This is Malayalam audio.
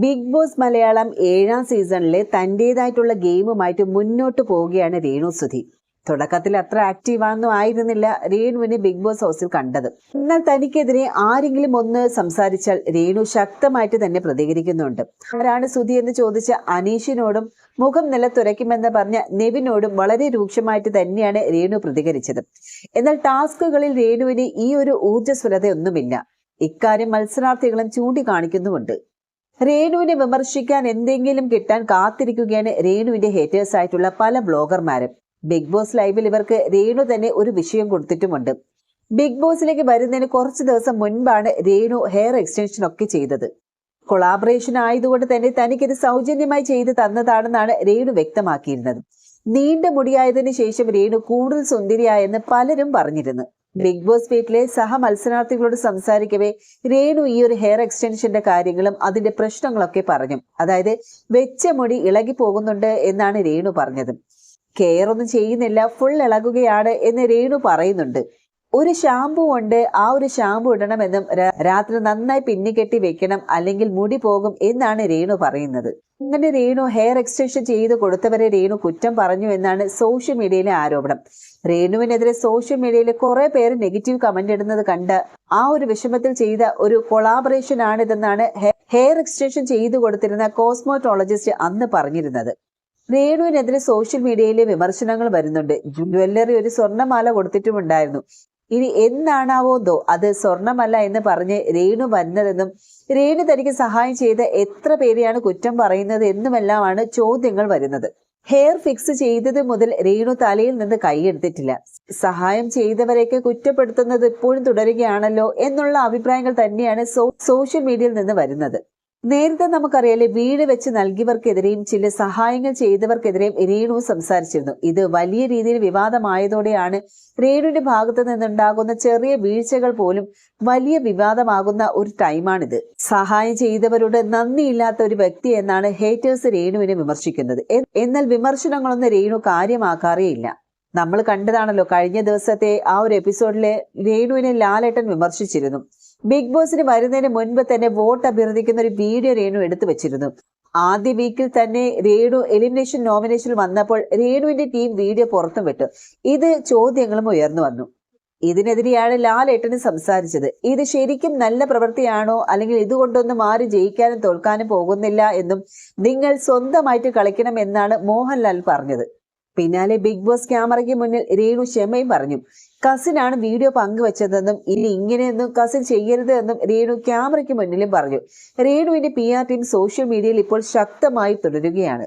ബിഗ് ബോസ് മലയാളം 7ാം സീസണിലെ തന്റേതായിട്ടുള്ള ഗെയിമുമായിട്ട് മുന്നോട്ട് പോവുകയാണ് രേണു സുധി. തുടക്കത്തിൽ അത്ര ആക്റ്റീവാണെന്നും ആയിരുന്നില്ല രേണുവിനെ ബിഗ് ബോസ് ഹൗസിൽ കണ്ടത്. എന്നാൽ തനിക്കെതിരെ ആരെങ്കിലും ഒന്ന് സംസാരിച്ചാൽ രേണു ശക്തമായിട്ട് തന്നെ പ്രതികരിക്കുന്നുണ്ട്. ആരാണ് സുധി എന്ന് ചോദിച്ച അനീഷിനോടും മുഖം നിലത്തുരയ്ക്കുമെന്ന് പറഞ്ഞ നെവിനോടും വളരെ രൂക്ഷമായിട്ട് തന്നെയാണ് രേണു പ്രതികരിച്ചത്. എന്നാൽ ടാസ്കുകളിൽ രേണുവിന് ഈ ഒരു ഊർജ്ജസ്വലതയൊന്നുമില്ല. ഇക്കാര്യം മത്സരാർത്ഥികളും ചൂണ്ടിക്കാണിക്കുന്നുമുണ്ട്. രേണുവിനെ വിമർശിക്കാൻ എന്തെങ്കിലും കിട്ടാൻ കാത്തിരിക്കുകയാണ് രേണുവിന്റെ ഹേറ്റേഴ്സ് ആയിട്ടുള്ള പല ബ്ലോഗർമാരും. ബിഗ് ബോസ് ലൈവിൽ ഇവർക്ക് രേണു തന്നെ ഒരു വിഷയം കൊടുത്തിട്ടുമുണ്ട്. ബിഗ് ബോസിലേക്ക് വരുന്നതിന് കുറച്ച് ദിവസം മുൻപാണ് രേണു ഹെയർ എക്സ്റ്റൻഷൻ ഒക്കെ ചെയ്തത്. കൊളാബറേഷൻ ആയതുകൊണ്ട് തന്നെ തനിക്കിത് സൗജന്യമായി ചെയ്ത് തന്നതാണെന്നാണ് രേണു വ്യക്തമാക്കിയിരുന്നത്. നീണ്ട മുടിയായതിനു ശേഷം രേണു കൂടുതൽ സുന്ദരിയായെന്ന് പലരും പറഞ്ഞിരുന്നു. ബിഗ് ബോസ് വീട്ടിലെ സഹ മത്സരാർത്ഥികളോട് സംസാരിക്കവേ രേണു ഈ ഒരു ഹെയർ എക്സ്റ്റൻഷന്റെ കാര്യങ്ങളും അതിന്റെ പ്രശ്നങ്ങളൊക്കെ പറഞ്ഞു. അതായത് വെച്ച മുടി ഇളകി പോകുന്നുണ്ട് എന്നാണ് രേണു പറഞ്ഞത്. കെയർ ഒന്നും ചെയ്യുന്നില്ല, ഫുൾ ഇളകുകയാണ് എന്ന് രേണു പറയുന്നുണ്ട്. ഒരു ഷാമ്പു ഉണ്ട്, ആ ഒരു ഷാമ്പു ഇടണമെന്നും രാത്രി നന്നായി പിന്നിക്കെട്ടി വെക്കണം, അല്ലെങ്കിൽ മുടി പോകും എന്നാണ് രേണു പറയുന്നത്. അങ്ങനെ രേണു ഹെയർ എക്സ്റ്റൻഷൻ ചെയ്ത് കൊടുത്തവരെ രേണു കുറ്റം പറഞ്ഞു എന്നാണ് സോഷ്യൽ മീഡിയയിലെ ആരോപണം. രേണുവിനെതിരെ സോഷ്യൽ മീഡിയയിൽ കുറെ പേര് നെഗറ്റീവ് കമന്റ് ഇടുന്നത് കണ്ട് ആ ഒരു വിഷമത്തിൽ ചെയ്ത ഒരു കൊളാബറേഷൻ ആണിതെന്നാണ് ഹെയർ എക്സ്റ്റൻഷൻ ചെയ്തു കൊടുത്തിരുന്ന കോസ്മോട്ടോളജിസ്റ്റ് അന്ന് പറഞ്ഞിരുന്നത്. രേണുവിനെതിരെ സോഷ്യൽ മീഡിയയിലെ വിമർശനങ്ങൾ വരുന്നുണ്ട്. ജ്വല്ലറി ഒരു സ്വർണ്ണമാല കൊടുത്തിട്ടുമുണ്ടായിരുന്നു. ഇനി എന്നാണാവോന്തോ അത് സ്വർണമല്ല എന്ന് പറഞ്ഞ് രേണു വരുന്നതെന്നും രേണു തനിക്ക് സഹായം ചെയ്ത എത്ര പേരെയാണ് കുറ്റം പറയുന്നത് എന്നുമെല്ലാമാണ് ചോദ്യങ്ങൾ വരുന്നത്. ഹെയർ ഫിക്സ് ചെയ്തത് മുതൽ രേണു തലയിൽ നിന്ന് കൈയെടുത്തിട്ടില്ല. സഹായം ചെയ്തവരെയൊക്കെ കുറ്റപ്പെടുത്തുന്നത് ഇപ്പോഴും തുടരുകയാണല്ലോ എന്നുള്ള അഭിപ്രായങ്ങൾ തന്നെയാണ് സോഷ്യൽ മീഡിയയിൽ നിന്ന് വരുന്നത്. നേരത്തെ നമുക്കറിയാലേ വീട് വെച്ച് നൽകിയവർക്കെതിരെയും ചില സഹായങ്ങൾ ചെയ്തവർക്കെതിരെയും രേണു സംസാരിച്ചിരുന്നു. ഇത് വലിയ രീതിയിൽ വിവാദമായതോടെയാണ് രേണുവിന്റെ ഭാഗത്ത് നിന്നുണ്ടാകുന്ന ചെറിയ വീഴ്ചകൾ പോലും വലിയ വിവാദമാകുന്ന ഒരു ടൈമാണിത്. സഹായം ചെയ്തവരോട് നന്ദിയില്ലാത്ത ഒരു വ്യക്തി എന്നാണ് ഹേറ്റേഴ്സ് രേണുവിനെ വിമർശിക്കുന്നത്. എന്നാൽ വിമർശനങ്ങളൊന്നും രേണു കാര്യമാക്കാറേയില്ല. നമ്മൾ കണ്ടതാണല്ലോ കഴിഞ്ഞ ദിവസത്തെ ആ ഒരു എപ്പിസോഡിലെ രേണുവിനെ ലാലേട്ടൻ വിമർശിച്ചിരുന്നു. ബിഗ് ബോസിന് വരുന്നതിന് മുൻപ് തന്നെ വോട്ട് അഭ്യർത്ഥിക്കുന്ന ഒരു വീഡിയോ രേണു എടുത്തു വെച്ചിരുന്നു. ആദ്യ വീക്കിൽ തന്നെ രേണു എലിമിനേഷൻ നോമിനേഷനിൽ വന്നപ്പോൾ രേണുവിന്റെ ടീം വീഡിയോ പുറത്തും വിട്ടു. ഇത് ചോദ്യങ്ങളും ഉയർന്നു വന്നു. ഇതിനെതിരെയാണ് ലാലേട്ടന് സംസാരിച്ചത്. ഇത് ശരിക്കും നല്ല പ്രവൃത്തിയാണോ, അല്ലെങ്കിൽ ഇതുകൊണ്ടൊന്നും ആരും ജയിക്കാനും തോൽക്കാനും പോകുന്നില്ല എന്നും നിങ്ങൾ സ്വന്തമായിട്ട് കളിക്കണം എന്നാണ് മോഹൻലാൽ പറഞ്ഞത്. പിന്നാലെ ബിഗ് ബോസ് ക്യാമറയ്ക്ക് മുന്നിൽ രേണു ക്ഷമയും പറഞ്ഞു. കസിനാണ് വീഡിയോ പങ്കുവച്ചതെന്നും ഇനി ഇങ്ങനെയൊന്നും കസിൻ ചെയ്യരുത് എന്നും രേണു ക്യാമറയ്ക്ക് മുന്നിലും പറഞ്ഞു. രേണുവിന്റെ PR ടീം സോഷ്യൽ മീഡിയയിൽ ഇപ്പോൾ ശക്തമായി തുടരുകയാണ്.